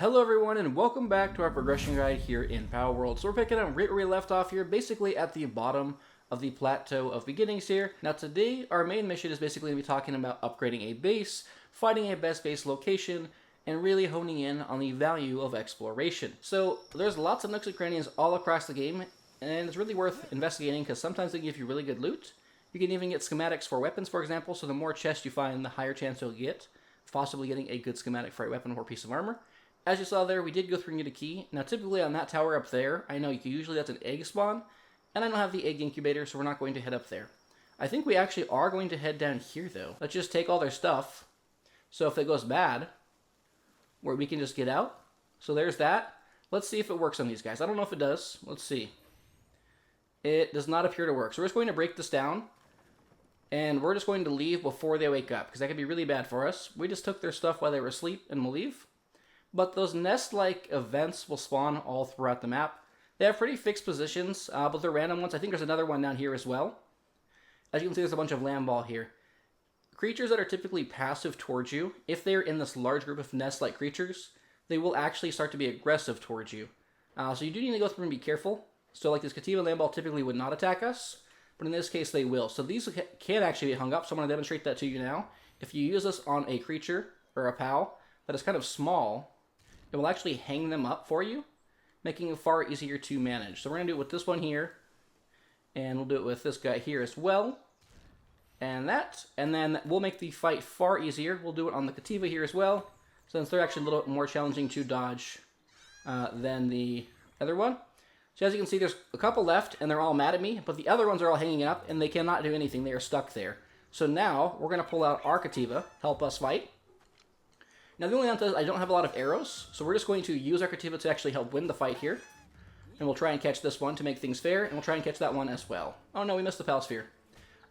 Hello everyone and welcome back to our progression guide here in Palworld. So we're picking up right where we left off here, basically at the bottom of the plateau of beginnings here. Now today our main mission is basically going to be talking about upgrading a base, finding a best base location, and really honing in on the value of exploration. So there's lots of nooks and crannies all across the game, and it's really worth investigating because sometimes they give you really good loot. You can even get schematics for weapons, for example, so the more chests you find, the higher chance you'll get possibly getting a good schematic for a weapon or piece of armor. As you saw there, we did go through and get a key. Now, typically on that tower up there, I know usually that's an egg spawn, and I don't have the egg incubator, so we're not going to head up there. I think we actually are going to head down here, though. Let's just take all their stuff. So if it goes bad, where we can just get out. So there's that. Let's see if it works on these guys. I don't know if it does. Let's see. It does not appear to work. So we're just going to break this down, and we're just going to leave before they wake up, because that could be really bad for us. We just took their stuff while they were asleep, and we'll leave. But those nest-like events will spawn all throughout the map. They have pretty fixed positions, but they're random ones. I think there's another one down here as well. As you can see, there's a bunch of land ball here. Creatures that are typically passive towards you, if they're in this large group of nest-like creatures, they will actually start to be aggressive towards you. So you do need to go through and be careful. So like this Kativa land ball typically would not attack us, but in this case they will. So these can actually be hung up, so I'm going to demonstrate that to you now. If you use this on a creature, or a pal, that is kind of small, it will actually hang them up for you, making it far easier to manage. So we're going to do it with this one here, and we'll do it with this guy here as well, and that, and then we'll make the fight far easier. We'll do it on the Kativa here as well, since they're actually a little more challenging to dodge than the other one. So as you can see, there's a couple left, and they're all mad at me, but the other ones are all hanging up, and they cannot do anything. They are stuck there. So now, we're going to pull out our Kativa, help us fight. Now, the only downside is I don't have a lot of arrows, so we're just going to use our Kativa to actually help win the fight here. And we'll try and catch this one to make things fair, and we'll try and catch that one as well. Oh no, we missed the Pal Sphere.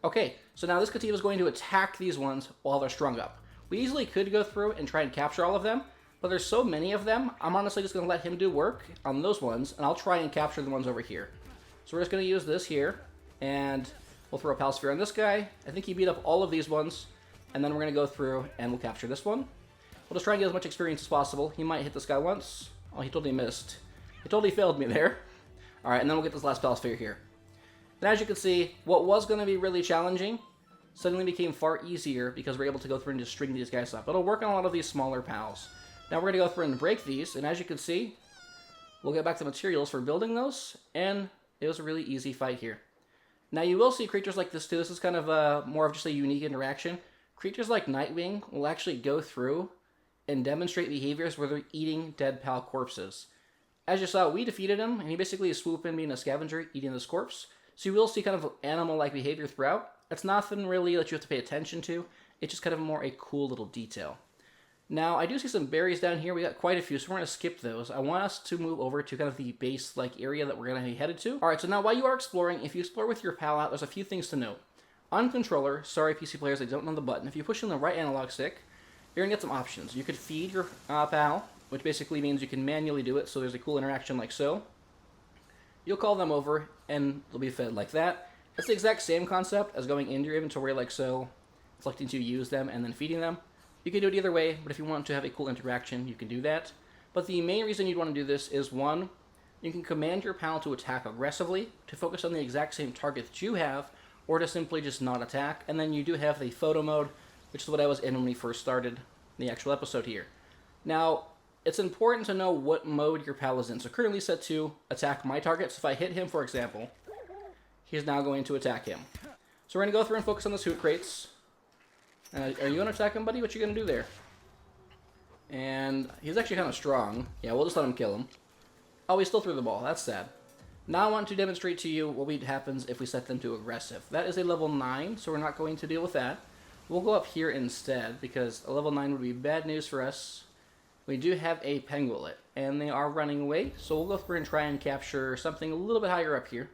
Okay, so now this Kativa is going to attack these ones while they're strung up. We easily could go through and try and capture all of them, but there's so many of them, I'm honestly just going to let him do work on those ones, and I'll try and capture the ones over here. So we're just going to use this here, and we'll throw a Pal Sphere on this guy. I think he beat up all of these ones, and then we're going to go through and we'll capture this one. We'll just try and get as much experience as possible. He might hit this guy once. Oh, he totally missed. He totally failed me there. Alright, and then we'll get this last Pal Sphere here. And as you can see, what was going to be really challenging suddenly became far easier because we're able to go through and just string these guys up. It'll work on a lot of these smaller pals. Now we're going to go through and break these, and as you can see, we'll get back the materials for building those, and it was a really easy fight here. Now you will see creatures like this too. This is kind of more of just a unique interaction. Creatures like Nightwing will actually go through and demonstrate behaviors where they're eating dead pal corpses. As you saw, we defeated him, and he basically is swooping, being a scavenger, eating this corpse. So you will see kind of animal-like behavior throughout. It's nothing really that you have to pay attention to. It's just kind of more a cool little detail. Now, I do see some berries down here. We got quite a few, so we're going to skip those. I want us to move over to kind of the base-like area that we're going to be headed to. Alright, so now while you are exploring, if you explore with your pal out, there's a few things to note. On controller, sorry PC players, I don't know the button. If you push in the right analog stick, you're going to get some options. You could feed your pal, which basically means you can manually do it, so there's a cool interaction like so. You'll call them over, and they'll be fed like that. It's the exact same concept as going into your inventory like so, selecting to use them, and then feeding them. You can do it either way, but if you want to have a cool interaction, you can do that. But the main reason you'd want to do this is, one, you can command your pal to attack aggressively, to focus on the exact same target that you have, or to simply just not attack. And then you do have the photo mode, which is what I was in when we first started the actual episode here. Now, it's important to know what mode your pal is in. So currently set to attack my target. So if I hit him, for example, he's now going to attack him. So we're going to go through and focus on the hoot crates. Are you going to attack him, buddy? What you going to do there? And he's actually kind of strong. Yeah, we'll just let him kill him. Oh, he still threw the ball. That's sad. Now I want to demonstrate to you what happens if we set them to aggressive. That is a level 9, so we're not going to deal with that. We'll go up here instead, because a level 9 would be bad news for us. We do have a Pangolin, and they are running away, so we'll go through and try and capture something a little bit higher up here.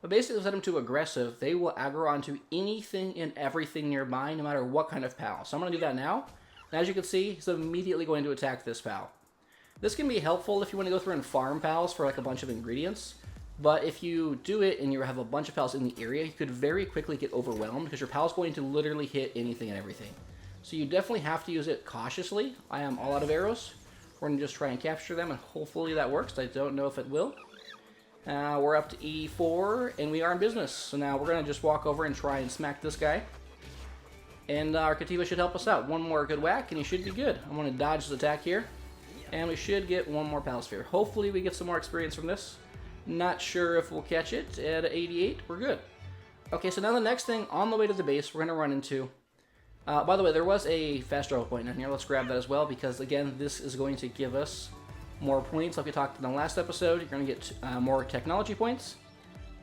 But basically, set them to aggressive, they will aggro onto anything and everything nearby, no matter what kind of pal. So I'm going to do that now, and as you can see, he's immediately going to attack this pal. This can be helpful if you want to go through and farm pals for like a bunch of ingredients. But if you do it and you have a bunch of pals in the area, you could very quickly get overwhelmed because your pal's going to literally hit anything and everything. So you definitely have to use it cautiously. I am all out of arrows. We're going to just try and capture them, and hopefully that works. I don't know if it will. We're up to E4, and we are in business. So now we're going to just walk over and try and smack this guy. And our Kativa should help us out. One more good whack, and he should be good. I'm going to dodge his attack here. And we should get one more Pal Sphere. Hopefully we get some more experience from this. Not sure if we'll catch it. At 88, we're good. Okay, so now the next thing, on the way to the base, we're going to run into... by the way, there was a fast travel point in here. Let's grab that as well, because again, this is going to give us more points. Like we talked in the last episode, you're going to get more technology points.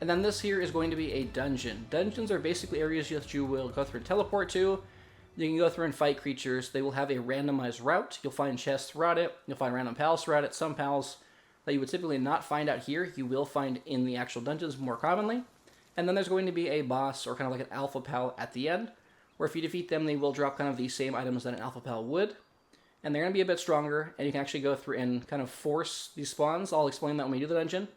And then this here is going to be a dungeon. Dungeons are basically areas that you will go through and teleport to. You can go through and fight creatures. They will have a randomized route. You'll find chests throughout it. You'll find random pals throughout it. Some pals that you would typically not find out here, you will find in the actual dungeons more commonly. And then there's going to be a boss, or kind of like an alpha pal at the end, where if you defeat them, they will drop kind of the same items that an alpha pal would. And they're going to be a bit stronger, and you can actually go through and kind of force these spawns. I'll explain that when we do the dungeon.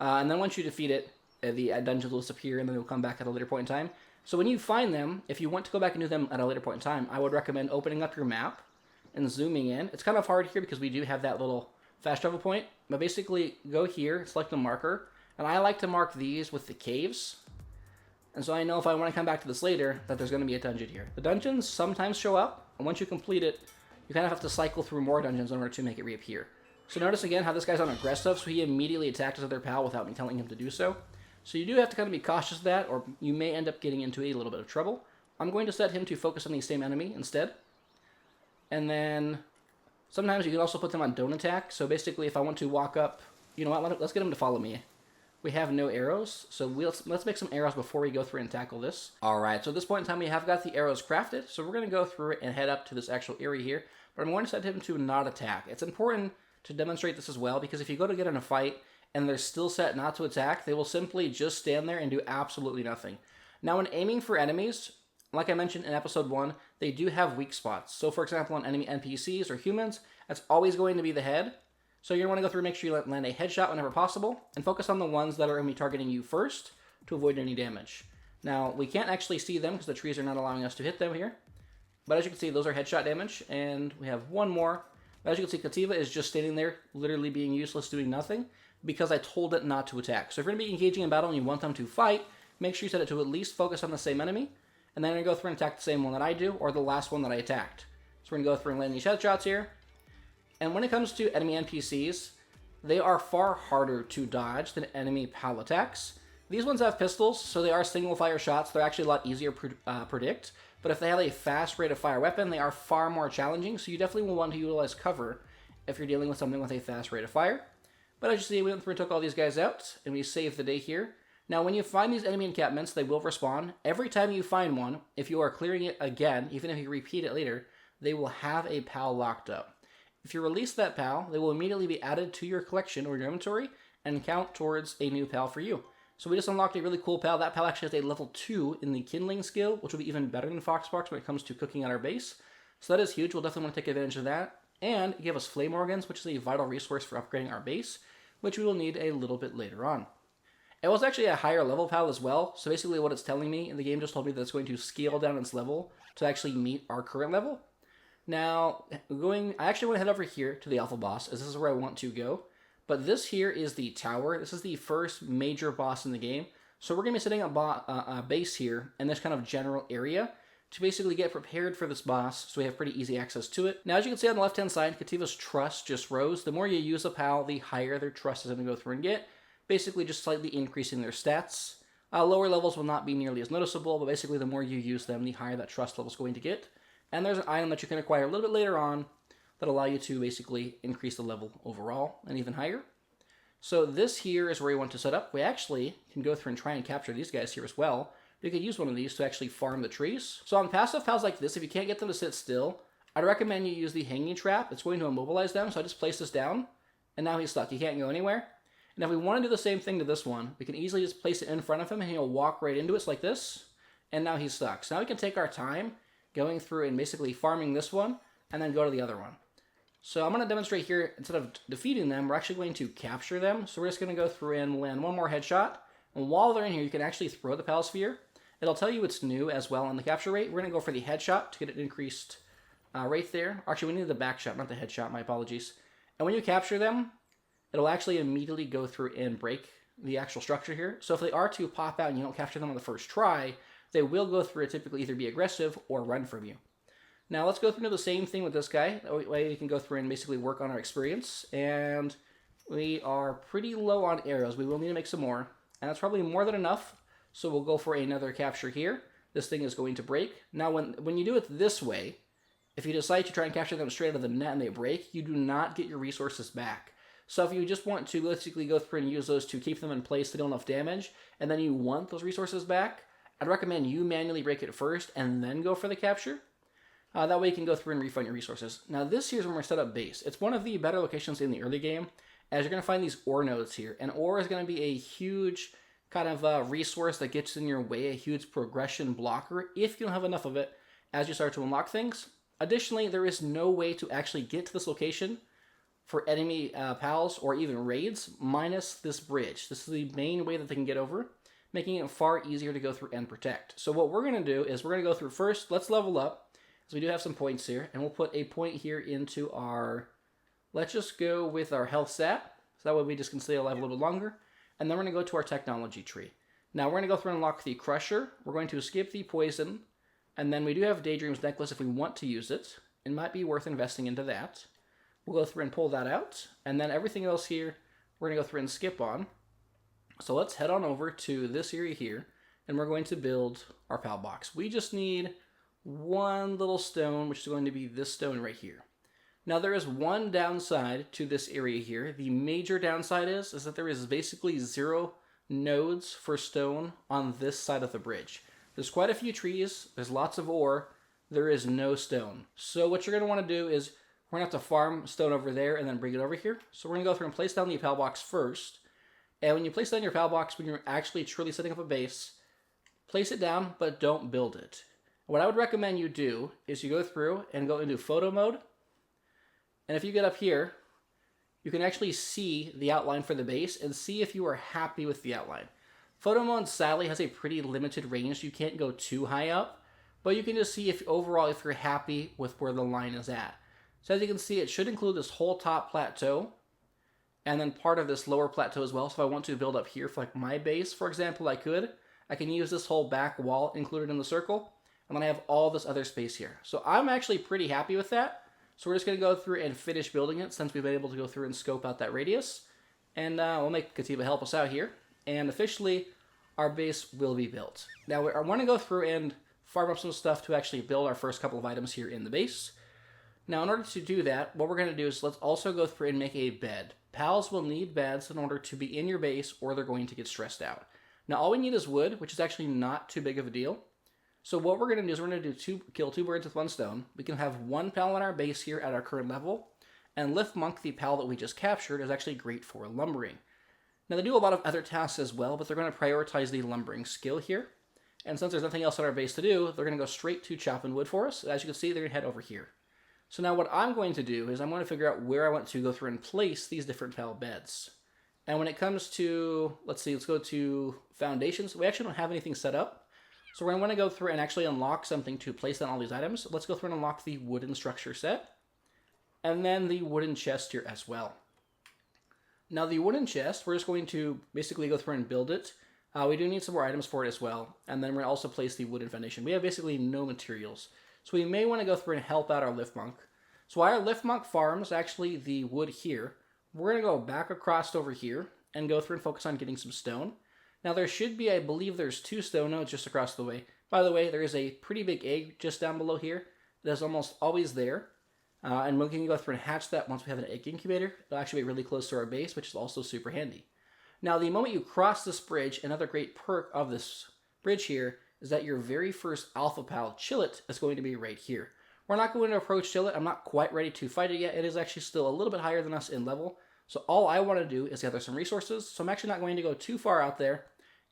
And then once you defeat it, the dungeons will disappear, and then they'll come back at a later point in time. So when you find them, if you want to go back and do them at a later point in time, I would recommend opening up your map and zooming in. It's kind of hard here because we do have that little fast travel point. But basically, go here, select a marker. And I like to mark these with the caves. And so I know if I want to come back to this later, that there's going to be a dungeon here. The dungeons sometimes show up, and once you complete it, you kind of have to cycle through more dungeons in order to make it reappear. So notice again how this guy's on aggressive, so he immediately attacked his other pal without me telling him to do so. So you do have to kind of be cautious of that, or you may end up getting into a little bit of trouble. I'm going to set him to focus on the same enemy instead. And then sometimes you can also put them on don't attack. So basically if I want to walk up, you know what, let's get him to follow me. We have no arrows, so let's make some arrows before we go through and tackle this. Alright, so at this point in time we have got the arrows crafted, so we're going to go through it and head up to this actual area here. But I'm going to set him to not attack. It's important to demonstrate this as well, because if you go to get in a fight, and they're still set not to attack, they will simply just stand there and do absolutely nothing. Now, when aiming for enemies, like I mentioned in episode 1, they do have weak spots. So, for example, on enemy NPCs or humans, that's always going to be the head. So you're going to want to go through and make sure you land a headshot whenever possible, and focus on the ones that are going to be targeting you first to avoid any damage. Now, we can't actually see them because the trees are not allowing us to hit them here. But as you can see, those are headshot damage, and we have one more. As you can see, Kativa is just standing there, literally being useless, doing nothing, because I told it not to attack. So if you're going to be engaging in battle and you want them to fight, make sure you set it to at least focus on the same enemy, and then I'm going to go through and attack the same one that I do, or the last one that I attacked. So we're going to go through and land these headshots here. And when it comes to enemy NPCs, they are far harder to dodge than enemy pal attacks. These ones have pistols, so they are single fire shots. They're actually a lot easier to predict. But if they have a fast rate of fire weapon, they are far more challenging, so you definitely will want to utilize cover if you're dealing with something with a fast rate of fire. But as you see, we went through and took all these guys out, and we saved the day here. Now, when you find these enemy encampments, they will respawn. Every time you find one, if you are clearing it again, even if you repeat it later, they will have a pal locked up. If you release that pal, they will immediately be added to your collection or your inventory and count towards a new pal for you. So we just unlocked a really cool pal. That pal actually has a level 2 in the Kindling skill, which will be even better than Foxbox when it comes to cooking at our base. So that is huge. We'll definitely want to take advantage of that. And give us flame organs, which is a vital resource for upgrading our base, which we will need a little bit later on. It was actually a higher level pal as well, so basically what it's telling me, and the game just told me that it's going to scale down its level to actually meet our current level. Now, I actually want to head over here to the alpha boss, as this is where I want to go. But this here is the tower. This is the first major boss in the game. So we're going to be setting up a base here in this kind of general area to basically get prepared for this boss, so we have pretty easy access to it. Now, as you can see on the left-hand side, Kativa's trust just rose. The more you use a pal, the higher their trust is going to go through and get, basically just slightly increasing their stats. Lower levels will not be nearly as noticeable, but basically the more you use them, the higher that trust level is going to get. And there's an item that you can acquire a little bit later on that allow you to basically increase the level overall and even higher. So this here is where you want to set up. We actually can go through and try and capture these guys here as well. You could use one of these to actually farm the trees. So on passive pals like this, if you can't get them to sit still, I'd recommend you use the hanging trap. It's going to immobilize them, so I just place this down, and now he's stuck. He can't go anywhere. And if we want to do the same thing to this one, we can easily just place it in front of him, and he'll walk right into it like this, and now he's stuck. So now we can take our time going through and basically farming this one, and then go to the other one. So I'm going to demonstrate here, instead of defeating them, we're actually going to capture them. So we're just going to go through and land one more headshot. And while they're in here, you can actually throw the pal sphere. It'll tell you it's new as well on the capture rate. We're going to go for the headshot to get it increased right there. Actually, we need the back shot, not the headshot. My apologies. And when you capture them, it'll actually immediately go through and break the actual structure here. So if they are to pop out and you don't capture them on the first try, they will go through and typically either be aggressive or run from you. Now let's go through the same thing with this guy. That way we can go through and basically work on our experience. And we are pretty low on arrows. We will need to make some more. And that's probably more than enough. So we'll go for another capture here. This thing is going to break. Now when you do it this way, if you decide to try and capture them straight out of the net and they break, you do not get your resources back. So if you just want to basically go through and use those to keep them in place to deal enough damage, and then you want those resources back, I'd recommend you manually break it first and then go for the capture. That way you can go through and refund your resources. Now this here is when we're set up base. It's one of the better locations in the early game, as you're going to find these ore nodes here. And ore is going to be a huge kind of resource that gets in your way, a huge progression blocker if you don't have enough of it as you start to unlock things. Additionally, there is no way to actually get to this location for enemy pals or even raids minus this bridge. This is the main way that they can get over, making it far easier to go through and protect. So what we're going to do is we're going to go through first. Let's level up. So we do have some points here, and we'll put a point here into our, let's just go with our health stat. So that way we just can stay alive a little bit longer. And then we're going to go to our technology tree. Now we're going to go through and unlock the crusher. We're going to skip the poison. And then we do have Daydream's necklace if we want to use it. It might be worth investing into that. We'll go through and pull that out. And then everything else here, we're going to go through and skip on. So let's head on over to this area here. And we're going to build our pal box. We just need one little stone, which is going to be this stone right here. Now there is one downside to this area here. The major downside is that there is basically 0 nodes for stone on this side of the bridge. There's quite a few trees, there's lots of ore, there is no stone. So what you're going to want to do is we're going to have to farm stone over there and then bring it over here. So we're going to go through and place down the pal box first. And when you place down your pal box, when you're actually truly setting up a base, place it down, but don't build it. What I would recommend you do is you go through and go into photo mode. And if you get up here, you can actually see the outline for the base and see if you are happy with the outline. Photo mode sadly has a pretty limited range. You can't go too high up, but you can just see if overall if you're happy with where the line is at. So as you can see, it should include this whole top plateau and then part of this lower plateau as well. So if I want to build up here for like my base, for example, I can use this whole back wall included in the circle, and then I have all this other space here. So I'm actually pretty happy with that. So we're just going to go through and finish building it since we've been able to go through and scope out that radius. And we'll make Kativa help us out here. And officially, our base will be built. Now, I want to go through and farm up some stuff to actually build our first couple of items here in the base. Now, in order to do that, what we're going to do is let's also go through and make a bed. Pals will need beds in order to be in your base or they're going to get stressed out. Now, all we need is wood, which is actually not too big of a deal. So what we're going to do is we're going to kill 2 birds with 1 stone. We can have 1 pal on our base here at our current level. And Lift Monk, the pal that we just captured, is actually great for lumbering. Now they do a lot of other tasks as well, but they're going to prioritize the lumbering skill here. And since there's nothing else on our base to do, they're going to go straight to chopping wood for us. As you can see, they're going to head over here. So now what I'm going to do is I'm going to figure out where I want to go through and place these different pal beds. And when it comes to, let's go to foundations. We actually don't have anything set up. So we're going to want to go through and actually unlock something to place down all these items. Let's go through and unlock the wooden structure set. And then the wooden chest here as well. Now the wooden chest, we're just going to basically go through and build it. We do need some more items for it as well. And then we're going to also place the wooden foundation. We have basically no materials. So we may want to go through and help out our Lift Monk. So while our Lift Monk farms actually the wood here, we're going to go back across over here and go through and focus on getting some stone. Now there should be, I believe there's 2 stone nodes just across the way. By the way, there is a pretty big egg just down below here that is almost always there. And we can go through and hatch that once we have an egg incubator. It'll actually be really close to our base, which is also super handy. Now the moment you cross this bridge, another great perk of this bridge here is that your very first alpha pal, Chillet, is going to be right here. We're not going to approach Chillet. I'm not quite ready to fight it yet. It is actually still a little bit higher than us in level. So all I want to do is gather some resources. So I'm actually not going to go too far out there.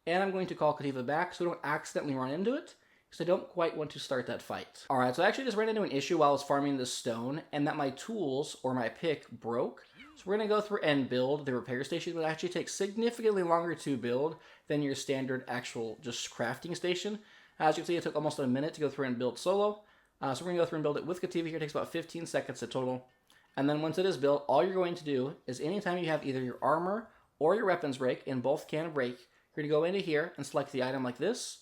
And I'm going to call Kativa back so we don't accidentally run into it, because I don't quite want to start that fight. Alright, so I actually just ran into an issue while I was farming this stone, and that my tools, or my pick, broke. So we're going to go through and build the repair station. It actually takes significantly longer to build than your standard actual just crafting station. As you can see, it took almost a minute to go through and build solo. So we're going to go through and build it with Kativa here. It takes about 15 seconds in total. And then once it is built, all you're going to do is anytime you have either your armor or your weapons break, and both can break, you're going to go into here and select the item like this,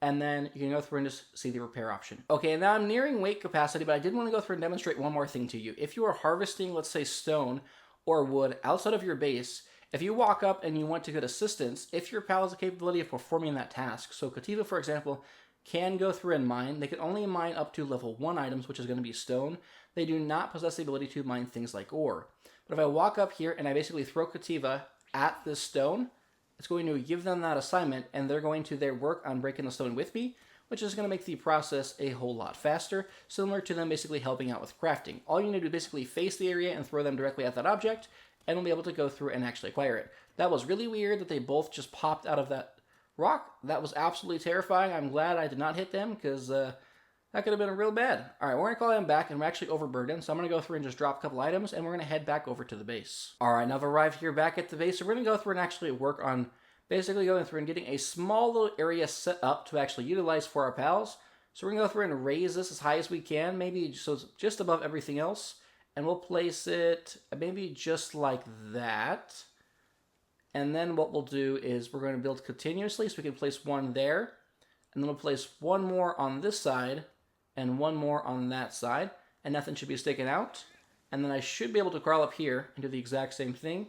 and then you can go through and just see the repair option. Okay, now I'm nearing weight capacity, but I did want to go through and demonstrate one more thing to you. If you are harvesting, let's say, stone or wood outside of your base, if you walk up and you want to get assistance, if your pal has the capability of performing that task, so Kativa, for example, can go through and mine. They can only mine up to level 1 items, which is going to be stone. They do not possess the ability to mine things like ore. But if I walk up here and I basically throw Kativa at this stone, it's going to give them that assignment, and they're going to work on breaking the stone with me, which is going to make the process a whole lot faster, similar to them basically helping out with crafting. All you need to do is basically face the area and throw them directly at that object, and we'll be able to go through and actually acquire it. That was really weird that they both just popped out of that rock. That was absolutely terrifying. I'm glad I did not hit them, because that could have been real bad. Alright, we're going to call them back, and we're actually overburdened, so I'm going to go through and just drop a couple items, and we're going to head back over to the base. Alright, now I've arrived here back at the base, so we're going to go through and actually work on basically going through and getting a small little area set up to actually utilize for our pals. So we're going to go through and raise this as high as we can, maybe so it's just above everything else, and we'll place it maybe just like that. And then what we'll do is we're going to build continuously, so we can place one there, and then we'll place one more on this side, and one more on that side, and nothing should be sticking out. And then I should be able to crawl up here and do the exact same thing.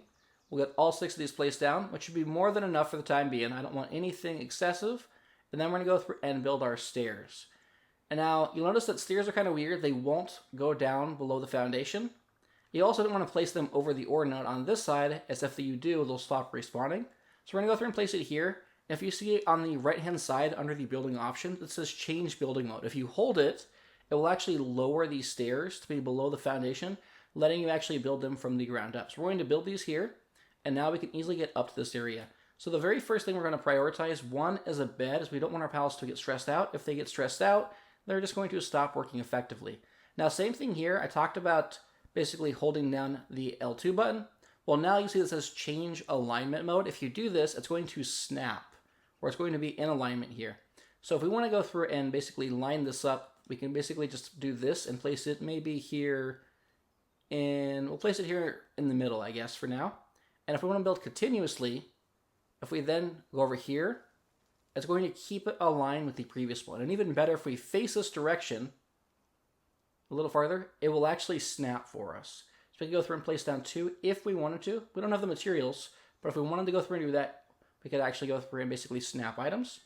We'll get all 6 of these placed down, which should be more than enough for the time being. I don't want anything excessive. And then we're going to go through and build our stairs. And now, you'll notice that stairs are kind of weird. They won't go down below the foundation. You also don't want to place them over the ore node on this side, as if you do, they'll stop respawning. So we're going to go through and place it here. If you see on the right-hand side under the building option, it says change building mode. If you hold it, it will actually lower these stairs to be below the foundation, letting you actually build them from the ground up. So we're going to build these here, and now we can easily get up to this area. So the very first thing we're going to prioritize, one, is a bed, as we don't want our pals to get stressed out. If they get stressed out, they're just going to stop working effectively. Now, same thing here. I talked about basically holding down the L2 button. Well, now you see this says change alignment mode. If you do this, it's going to snap, or it's going to be in alignment here. So if we want to go through and basically line this up, we can basically just do this and place it maybe here we'll place it here in the middle, I guess, for now. And if we want to build continuously, if we then go over here, it's going to keep it aligned with the previous one. And even better, if we face this direction a little farther, it will actually snap for us. So we can go through and place down 2 if we wanted to. We don't have the materials, but if we wanted to go through and do that, we could actually go through and basically snap items.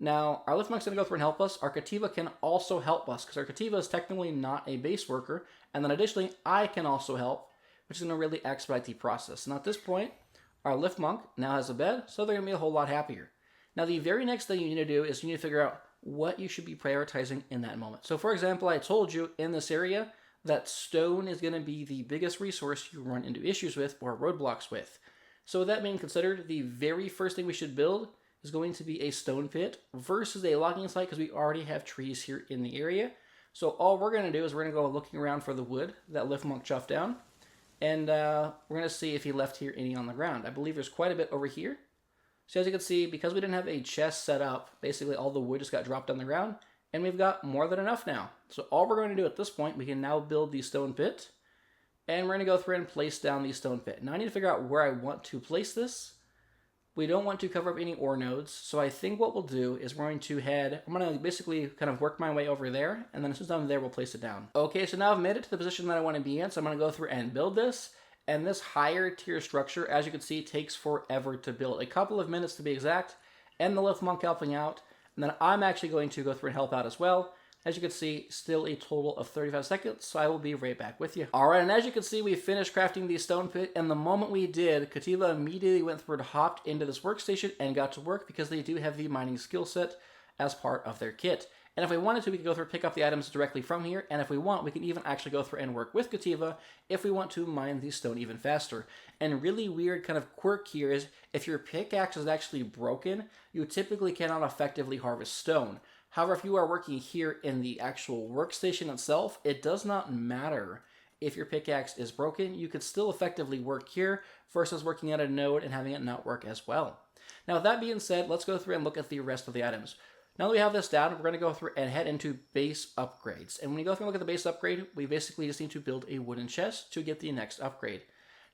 Now, our Liftmonk's going to go through and help us. Our Kativa can also help us, because our Kativa is technically not a base worker. And then additionally, I can also help, which is going to really expedite the process. And at this point, our Liftmonk now has a bed, so they're going to be a whole lot happier. Now, the very next thing you need to do is you need to figure out what you should be prioritizing in that moment. So, for example, I told you in this area that stone is going to be the biggest resource you run into issues with or roadblocks with. So with that being considered, the very first thing we should build is going to be a stone pit versus a logging site, because we already have trees here in the area. So all we're going to do is we're going to go looking around for the wood that Liftmonk chopped down, and we're going to see if he left here any on the ground. I believe there's quite a bit over here. So as you can see, because we didn't have a chest set up, basically all the wood just got dropped on the ground, and we've got more than enough now. So all we're going to do at this point, we can now build the stone pit, and we're going to go through and place down the stone pit. Now I need to figure out where I want to place this. We don't want to cover up any ore nodes, so I think what we'll do is we're going to I'm going to basically kind of work my way over there, and then as soon as I'm there, we'll place it down. Okay, so now I've made it to the position that I want to be in, so I'm going to go through and build this. And this higher tier structure, as you can see, takes forever to build. A couple of minutes to be exact, and the Liftmonk helping out. And then I'm actually going to go through and help out as well. As you can see, still a total of 35 seconds, so I will be right back with you. Alright, and as you can see, we finished crafting the stone pit, and the moment we did, Kativa immediately went through and hopped into this workstation and got to work, because they do have the mining skill set as part of their kit. And if we wanted to, we could go through and pick up the items directly from here, and if we want, we can even actually go through and work with Kativa if we want to mine the stone even faster. And really weird kind of quirk here is, if your pickaxe is actually broken, you typically cannot effectively harvest stone. However, if you are working here in the actual workstation itself, it does not matter if your pickaxe is broken. You could still effectively work here versus working at a node and having it not work as well. Now, with that being said, let's go through and look at the rest of the items. Now that we have this down, we're going to go through and head into base upgrades. And when you go through and look at the base upgrade, we basically just need to build a wooden chest to get the next upgrade.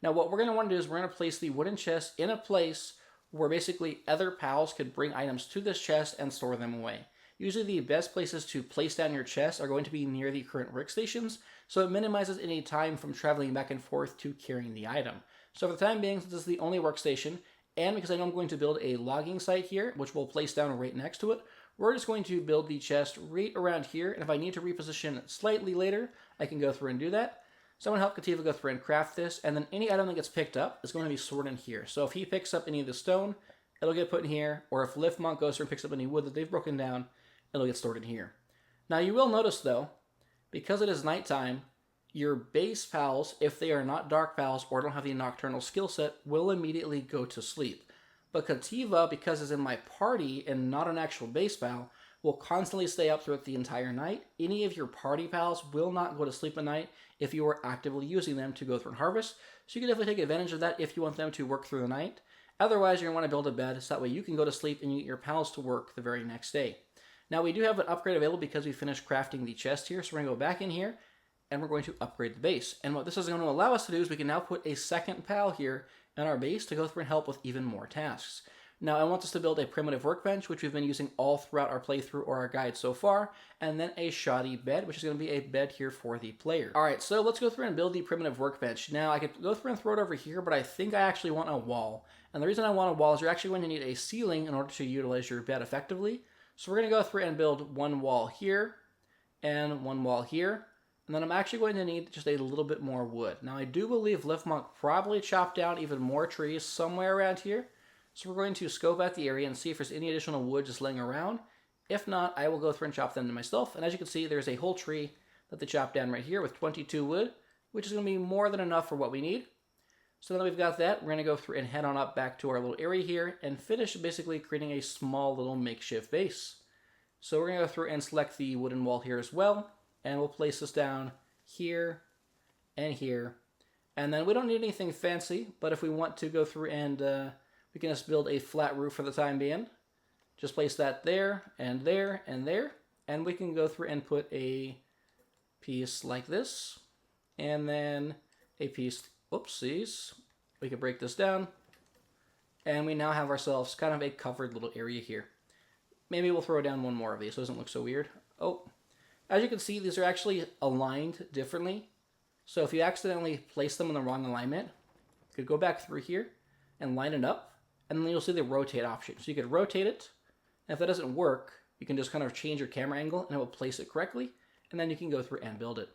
Now what we're going to want to do is we're going to place the wooden chest in a place where basically other pals could bring items to this chest and store them away. Usually the best places to place down your chest are going to be near the current workstations, so it minimizes any time from traveling back and forth to carrying the item. So for the time being, since this is the only workstation, and because I know I'm going to build a logging site here, which we'll place down right next to it, we're just going to build the chest right around here, and if I need to reposition it slightly later, I can go through and do that. So I'm going to help Kativa go through and craft this, and then any item that gets picked up is going to be stored in here. So if he picks up any of the stone, it'll get put in here, or if Lift Monk goes through and picks up any wood that they've broken down, it'll get stored in here. Now you will notice though, because it is nighttime, your base pals, if they are not dark pals or don't have the nocturnal skill set, will immediately go to sleep. But Kativa, because it's in my party and not an actual base pal, will constantly stay up throughout the entire night. Any of your party pals will not go to sleep at night if you are actively using them to go through and harvest. So you can definitely take advantage of that if you want them to work through the night. Otherwise, you're going to want to build a bed so that way you can go to sleep and you get your pals to work the very next day. Now we do have an upgrade available because we finished crafting the chest here. So we're going to go back in here and we're going to upgrade the base. And what this is going to allow us to do is we can now put a second pal here in our base to go through and help with even more tasks. Now I want us to build a primitive workbench, which we've been using all throughout our playthrough or our guide so far, and then a shoddy bed, which is going to be a bed here for the player. Alright, so let's go through and build the primitive workbench. Now I could go through and throw it over here, but I think I actually want a wall. And the reason I want a wall is you're actually going to need a ceiling in order to utilize your bed effectively. So we're going to go through and build one wall here, and one wall here. And then I'm actually going to need just a little bit more wood. Now I do believe Lift Monk probably chopped down even more trees somewhere around here. So we're going to scope out the area and see if there's any additional wood just laying around. If not, I will go through and chop them myself. And as you can see, there's a whole tree that they chopped down right here with 22 wood, which is going to be more than enough for what we need. So now that we've got that, we're going to go through and head on up back to our little area here and finish basically creating a small little makeshift base. So we're going to go through and select the wooden wall here as well. And we'll place this down here and here. And then we don't need anything fancy, but if we want to go through and we can just build a flat roof for the time being. Just place that there and there and there. And we can go through and put a piece like this. And then a piece, oopsies. We can break this down. And we now have ourselves kind of a covered little area here. Maybe we'll throw down one more of these so it doesn't look so weird. Oh. As you can see, these are actually aligned differently. So if you accidentally place them in the wrong alignment, you could go back through here and line it up, and then you'll see the rotate option. So you could rotate it, and if that doesn't work, you can just kind of change your camera angle, and it will place it correctly, and then you can go through and build it.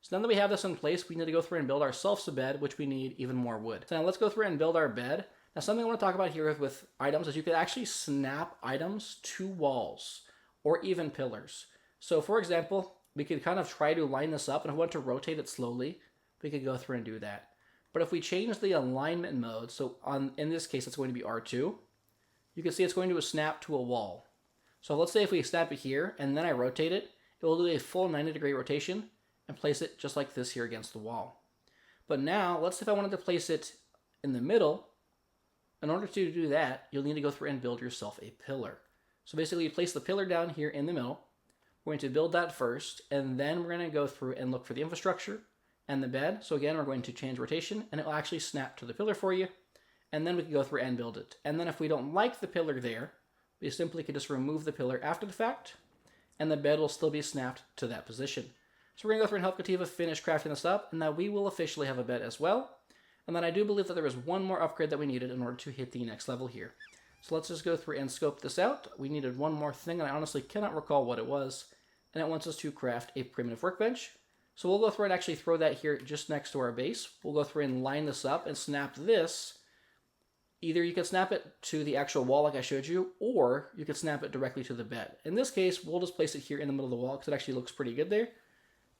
So now that we have this in place, we need to go through and build ourselves a bed, which we need even more wood. So now let's go through and build our bed. Now something I want to talk about here with items is you could actually snap items to walls, or even pillars. So for example, we could kind of try to line this up, and if we want to rotate it slowly, we could go through and do that. But if we change the alignment mode, so in this case it's going to be R2, you can see it's going to snap to a wall. So let's say if we snap it here, and then I rotate it, it will do a full 90-degree rotation, and place it just like this here against the wall. But now, let's say if I wanted to place it in the middle, in order to do that, you'll need to go through and build yourself a pillar. So basically you place the pillar down here in the middle. We're going to build that first, and then we're going to go through and look for the infrastructure and the bed. So again, we're going to change rotation, and it will actually snap to the pillar for you, and then we can go through and build it. And then if we don't like the pillar there, we simply can just remove the pillar after the fact, and the bed will still be snapped to that position. So we're going to go through and help Kativa finish crafting this up, and now we will officially have a bed as well. And then I do believe that there was one more upgrade that we needed in order to hit the next level here. So let's just go through and scope this out. We needed one more thing, and I honestly cannot recall what it was. And it wants us to craft a primitive workbench. So we'll go through and actually throw that here just next to our base. We'll go through and line this up and snap this. Either you can snap it to the actual wall like I showed you, or you can snap it directly to the bed. In this case, we'll just place it here in the middle of the wall because it actually looks pretty good there.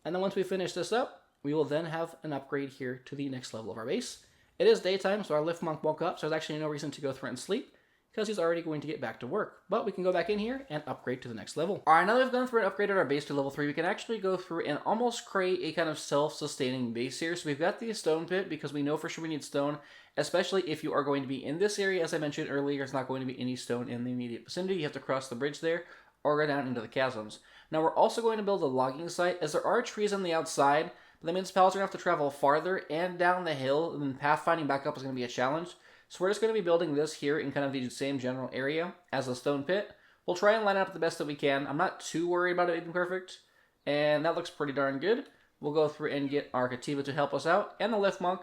And then once we finish this up, we will then have an upgrade here to the next level of our base. It is daytime, so our Lift Monk woke up, so there's actually no reason to go through and sleep, because he's already going to get back to work. But we can go back in here and upgrade to the next level. Alright, now that we've gone through and upgraded our base to level 3, we can actually go through and almost create a kind of self-sustaining base here. So we've got the stone pit, because we know for sure we need stone, especially if you are going to be in this area. As I mentioned earlier, there's not going to be any stone in the immediate vicinity. You have to cross the bridge there, or go down into the chasms. Now we're also going to build a logging site, as there are trees on the outside, but that means pals are going to have to travel farther and down the hill, and then pathfinding back up is going to be a challenge. So we're just going to be building this here in kind of the same general area as the stone pit. We'll try and line it up the best that we can. I'm not too worried about it being perfect, and that looks pretty darn good. We'll go through and get our Kativa to help us out, and the Lift Monk,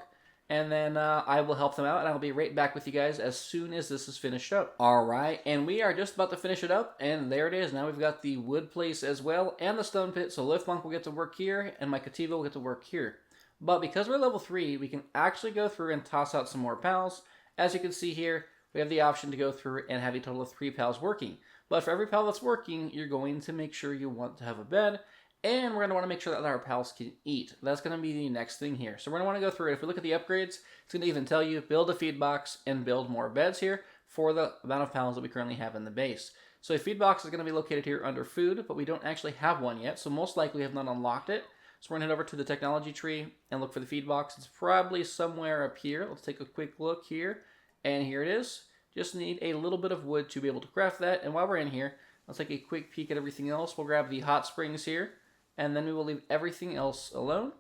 and then I will help them out, and I'll be right back with you guys as soon as this is finished up. Alright, and we are just about to finish it up, and there it is. Now we've got the wood place as well, and the stone pit, so Lift Monk will get to work here, and my Kativa will get to work here. But because we're level 3, we can actually go through and toss out some more pals. As you can see here, we have the option to go through and have a total of 3 pals working. But for every pal that's working, you're going to make sure you want to have a bed, and we're going to want to make sure that our pals can eat. That's going to be the next thing here. So we're going to want to go through it. If we look at the upgrades, it's going to even tell you build a feed box and build more beds here for the amount of pals that we currently have in the base. So a feed box is going to be located here under food, but we don't actually have one yet, so most likely we have not unlocked it. So we're going to head over to the technology tree and look for the feed box. It's probably somewhere up here. Let's take a quick look here, and here it is. Just need a little bit of wood to be able to craft that, and while we're in here, let's take a quick peek at everything else. We'll grab the hot springs here, and then we will leave everything else alone.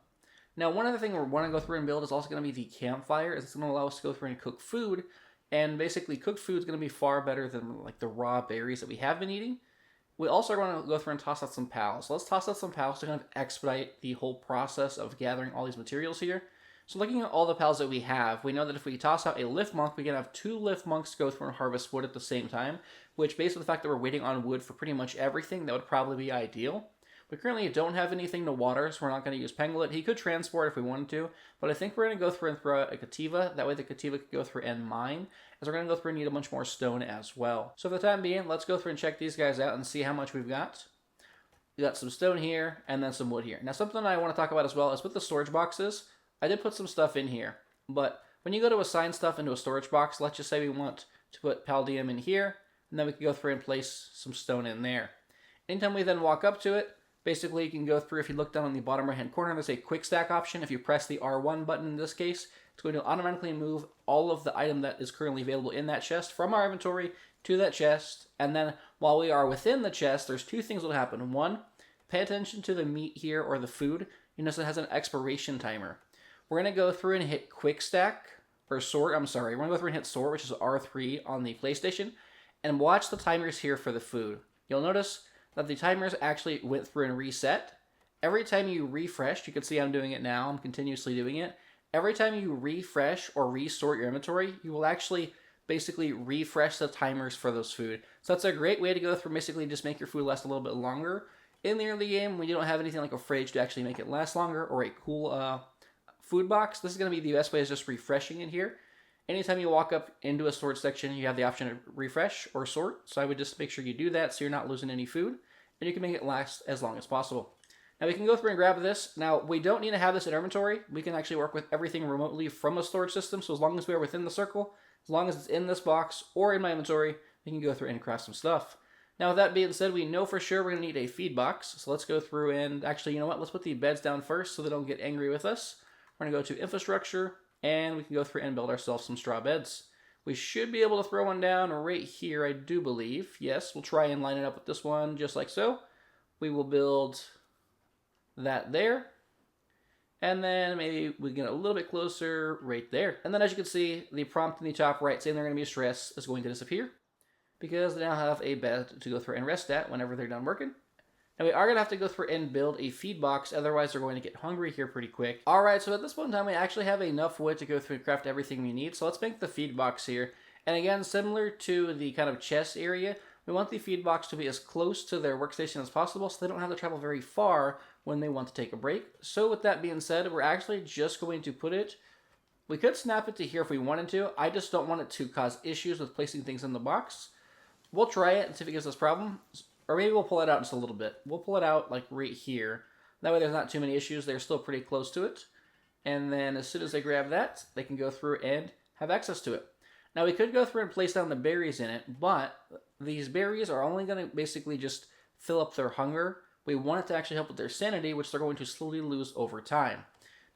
Now, one other thing we want to go through and build is also going to be the campfire. It's going to allow us to go through and cook food, and basically cooked food is going to be far better than like the raw berries that we have been eating. We also are going to go through and toss out some pals. So let's toss out some pals to kind of expedite the whole process of gathering all these materials here. So looking at all the pals that we have, we know that if we toss out a Lift Monk, we can have 2 Lift Monks go through and harvest wood at the same time, which based on the fact that we're waiting on wood for pretty much everything, that would probably be ideal. We currently don't have anything to water, so we're not going to use Pangolin. He could transport if we wanted to, but I think we're going to go through and throw out a Kativa. That way the Kativa could go through and mine, as we're going to go through and need a bunch more stone as well. So for the time being, let's go through and check these guys out and see how much we've got. We got some stone here, and then some wood here. Now something I want to talk about as well is with the storage boxes. I did put some stuff in here, but when you go to assign stuff into a storage box, let's just say we want to put Paldium in here, and then we can go through and place some stone in there. Anytime we then walk up to it, basically you can go through, if you look down on the bottom right hand corner, there's a quick stack option. If you press the R1 button in this case, it's going to automatically move all of the item that is currently available in that chest from our inventory to that chest, and then while we are within the chest, there's 2 things that will happen. One, pay attention to the meat here or the food. You notice it has an expiration timer. We're going to go through and hit quick stack, or sort, I'm sorry. We're going to go through and hit sort, which is R3 on the PlayStation, and watch the timers here for the food. You'll notice that the timers actually went through and reset. Every time you refresh, you can see I'm doing it now, I'm continuously doing it. Every time you refresh or resort your inventory, you will actually basically refresh the timers for those food. So that's a great way to go through, basically just make your food last a little bit longer. In the early game, when you don't have anything like a fridge to actually make it last longer, or a cool food box, this is going to be the best way, is just refreshing it here. Anytime you walk up into a storage section, you have the option to refresh or sort, so I would just make sure you do that so you're not losing any food, and you can make it last as long as possible. Now we can go through and grab this. Now we don't need to have this in inventory. We can actually work with everything remotely from a storage system, so as long as we are within the circle, as long as it's in this box or in my inventory, we can go through and craft some stuff. Now with that being said, we know for sure we're going to need a feed box, so let's go through and actually, you know what, let's put the beds down first so they don't get angry with us. We're going to go to infrastructure, and we can go through and build ourselves some straw beds. We should be able to throw one down right here, I do believe. Yes, we'll try and line it up with this one just like so. We will build that there. And then maybe we get a little bit closer right there. And then as you can see, the prompt in the top right saying they're going to be stressed is going to disappear, because they now have a bed to go through and rest at whenever they're done working. Now we are going to have to go through and build a feed box, otherwise they're going to get hungry here pretty quick. Alright, so at this point in time we actually have enough wood to go through and craft everything we need, so let's make the feed box here. And again, similar to the kind of chest area, we want the feed box to be as close to their workstation as possible so they don't have to travel very far when they want to take a break. So with that being said, we're actually just going to put it, we could snap it to here if we wanted to, I just don't want it to cause issues with placing things in the box. We'll try it and see if it gives us problems. Or maybe we'll pull it out just a little bit. We'll pull it out like right here. That way there's not too many issues. They're still pretty close to it. And then as soon as they grab that, they can go through and have access to it. Now we could go through and place down the berries in it, but these berries are only going to basically just fill up their hunger. We want it to actually help with their sanity, which they're going to slowly lose over time,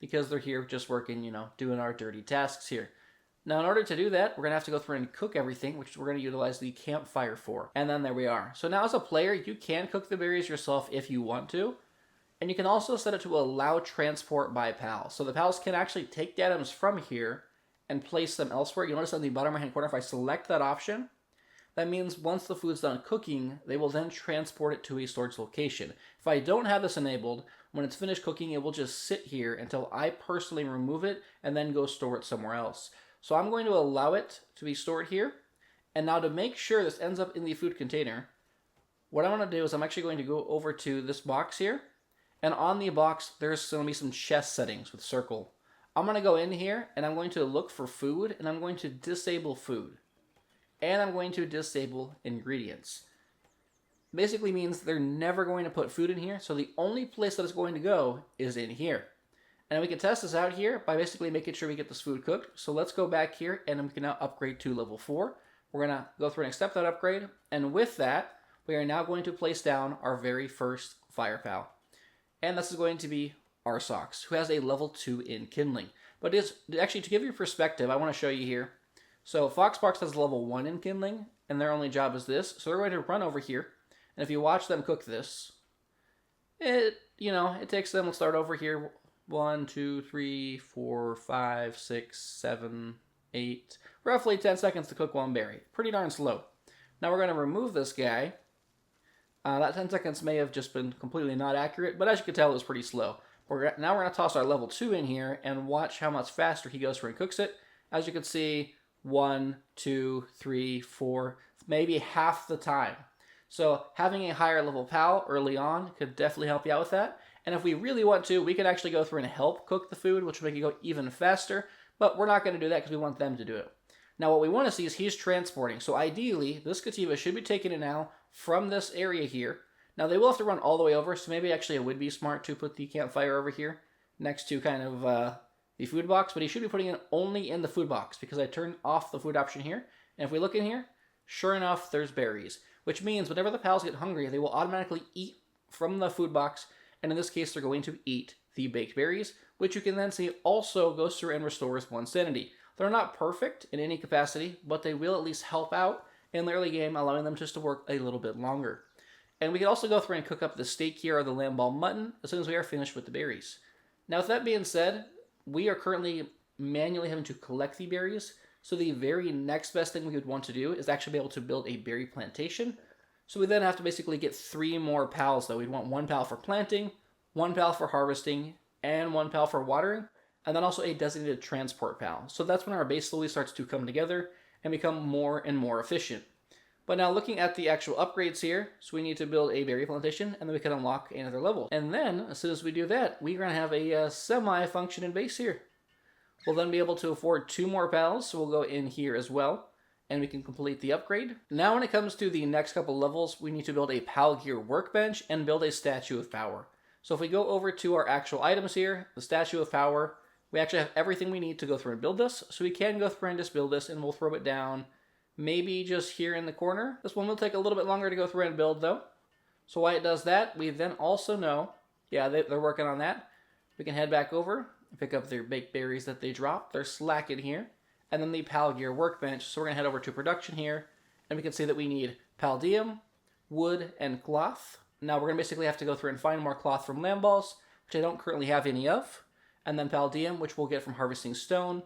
because they're here just working, you know, doing our dirty tasks here. Now, in order to do that, we're going to have to go through and cook everything, which we're going to utilize the campfire for. And then there we are. So now as a player, you can cook the berries yourself if you want to. And you can also set it to allow transport by pals. So the pals can actually take the items from here and place them elsewhere. You notice on the bottom right hand corner, if I select that option, that means once the food's done cooking, they will then transport it to a storage location. If I don't have this enabled, when it's finished cooking, it will just sit here until I personally remove it and then go store it somewhere else. So I'm going to allow it to be stored here. And now to make sure this ends up in the food container, what I want to do is I'm actually going to go over to this box here. And on the box, there's going to be some chest settings with circle. I'm going to go in here and I'm going to look for food and I'm going to disable food. And I'm going to disable ingredients. Basically means they're never going to put food in here. So the only place that it's going to go is in here. And we can test this out here by basically making sure we get this food cooked. So let's go back here and we can now upgrade to level 4. We're going to go through and accept that upgrade. And with that, we are now going to place down our very first fire pal. And this is going to be Arsox, who has a level 2 in Kindling. But it's actually, to give you perspective, I want to show you here. So Foxbox has level 1 in Kindling, and their only job is this. So they're going to run over here, and if you watch them cook this, it takes them, let's start over here, 1, 2, 3, 4, 5, 6, 7, 8, roughly 10 seconds to cook one berry. Pretty darn slow. Now we're going to remove this guy. That 10 seconds may have just been completely not accurate, but as you can tell, it was pretty slow. Now we're going to toss our level 2 in here and watch how much faster he goes through and cooks it. As you can see, 1, 2, 3, 4, maybe half the time. So having a higher level pal early on could definitely help you out with that. And if we really want to, we could actually go through and help cook the food, which would make it go even faster. But we're not going to do that because we want them to do it. Now what we want to see is he's transporting. So ideally, this Kativa should be taking it now from this area here. Now they will have to run all the way over, so maybe actually it would be smart to put the campfire over here next to kind of the food box, but he should be putting it only in the food box because I turned off the food option here. And if we look in here, sure enough, there's berries, which means whenever the pals get hungry, they will automatically eat from the food box. And in this case, they're going to eat the baked berries, which you can then see also goes through and restores 1 sanity. They're not perfect in any capacity, but they will at least help out in the early game, allowing them just to work a little bit longer. And we can also go through and cook up the steak here or the lamb ball mutton as soon as we are finished with the berries. Now, with that being said, we are currently manually having to collect the berries. So the very next best thing we would want to do is actually be able to build a berry plantation. So we then have to basically get 3 more pals, though. We'd want 1 pal for planting, 1 pal for harvesting, and 1 pal for watering, and then also a designated transport pal. So that's when our base slowly starts to come together and become more and more efficient. But now looking at the actual upgrades here, so we need to build a berry plantation, and then we can unlock another level. And then, as soon as we do that, we're going to have a semi-functioning base here. We'll then be able to afford 2 more pals, so we'll go in here as well, and we can complete the upgrade. Now when it comes to the next couple levels, we need to build a pal gear workbench and build a statue of power. So if we go over to our actual items here, the statue of power, we actually have everything we need to go through and build this. So we can go through and just build this, and we'll throw it down maybe just here in the corner. This one will take a little bit longer to go through and build though. So while it does that, we then also know, yeah, they're working on that. We can head back over and pick up their baked berries that they dropped. They're slacking here. And then the pal gear workbench. So we're going to head over to production here, and we can see that we need paldium, wood, and cloth. Now we're going to basically have to go through and find more cloth from lamb balls, which I don't currently have any of. And then paldium, which we'll get from harvesting stone.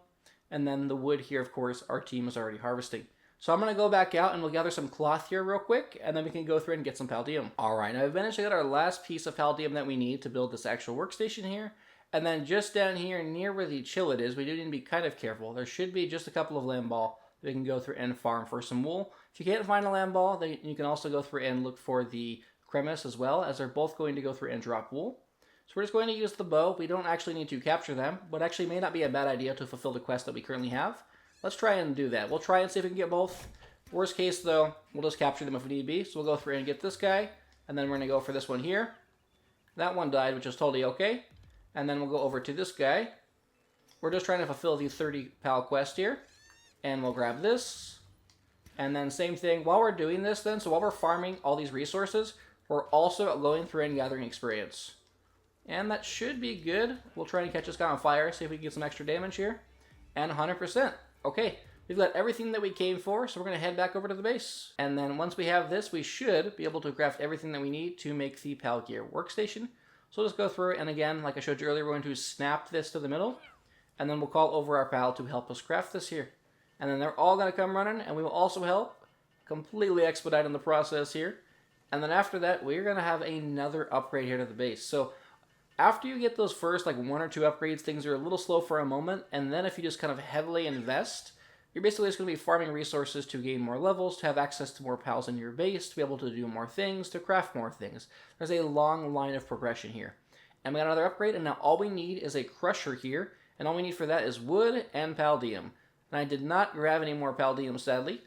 And then the wood here, of course, our team is already harvesting. So I'm going to go back out and we'll gather some cloth here real quick, and then we can go through and get some paldium. Alright, now we've managed to get our last piece of paldium that we need to build this actual workstation here. And then just down here near where the chillet is, we do need to be kind of careful. There should be just a couple of lamb ball that we can go through and farm for some wool. If you can't find a lamb ball, then you can also go through and look for the cremis as well, as they're both going to go through and drop wool. So we're just going to use the bow. We don't actually need to capture them, but actually may not be a bad idea to fulfill the quest that we currently have. Let's try and do that. We'll try and see if we can get both. Worst case, though, we'll just capture them if we need be. So we'll go through and get this guy, and then we're going to go for this one here. That one died, which is totally okay. And then we'll go over to this guy. We're just trying to fulfill the 30 pal quest here. And we'll grab this. And then same thing, while we're doing this then, so while we're farming all these resources, we're also going through and gathering experience. And that should be good. We'll try and catch this guy on fire, see if we can get some extra damage here. And 100%. Okay, we've got everything that we came for, so we're going to head back over to the base. And then once we have this, we should be able to craft everything that we need to make the Pal Gear workstation. So we'll just go through, and again, like I showed you earlier, we're going to snap this to the middle, and then we'll call over our pal to help us craft this here. And then they're all going to come running, and we will also help completely expedite in the process here. And then after that, we're going to have another upgrade here to the base. So after you get those first like 1 or 2 upgrades, things are a little slow for a moment, and then if you just kind of heavily invest, you're basically just going to be farming resources to gain more levels, to have access to more pals in your base, to be able to do more things, to craft more things. There's a long line of progression here. And we got another upgrade, and now all we need is a crusher here, and all we need for that is wood and paldium. And I did not grab any more paldium, sadly.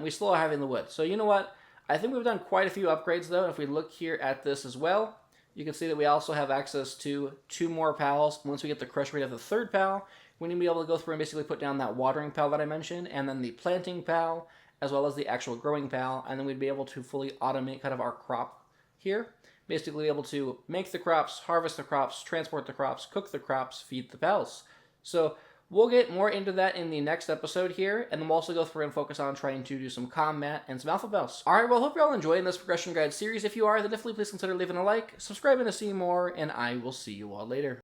We still are having the wood. So you know what? I think we've done quite a few upgrades, though. If we look here at this as well, you can see that we also have access to 2 more pals. Once we get the crusher, we have the 3rd pal. We need to be able to go through and basically put down that watering pal that I mentioned, and then the planting pal, as well as the actual growing pal, and then we'd be able to fully automate kind of our crop here. Basically be able to make the crops, harvest the crops, transport the crops, cook the crops, feed the pals. So we'll get more into that in the next episode here, and then we'll also go through and focus on trying to do some combat and some alpha pals. Alright, well, hope you're all enjoying this progression guide series. If you are, then definitely please consider leaving a like, subscribing to see more, and I will see you all later.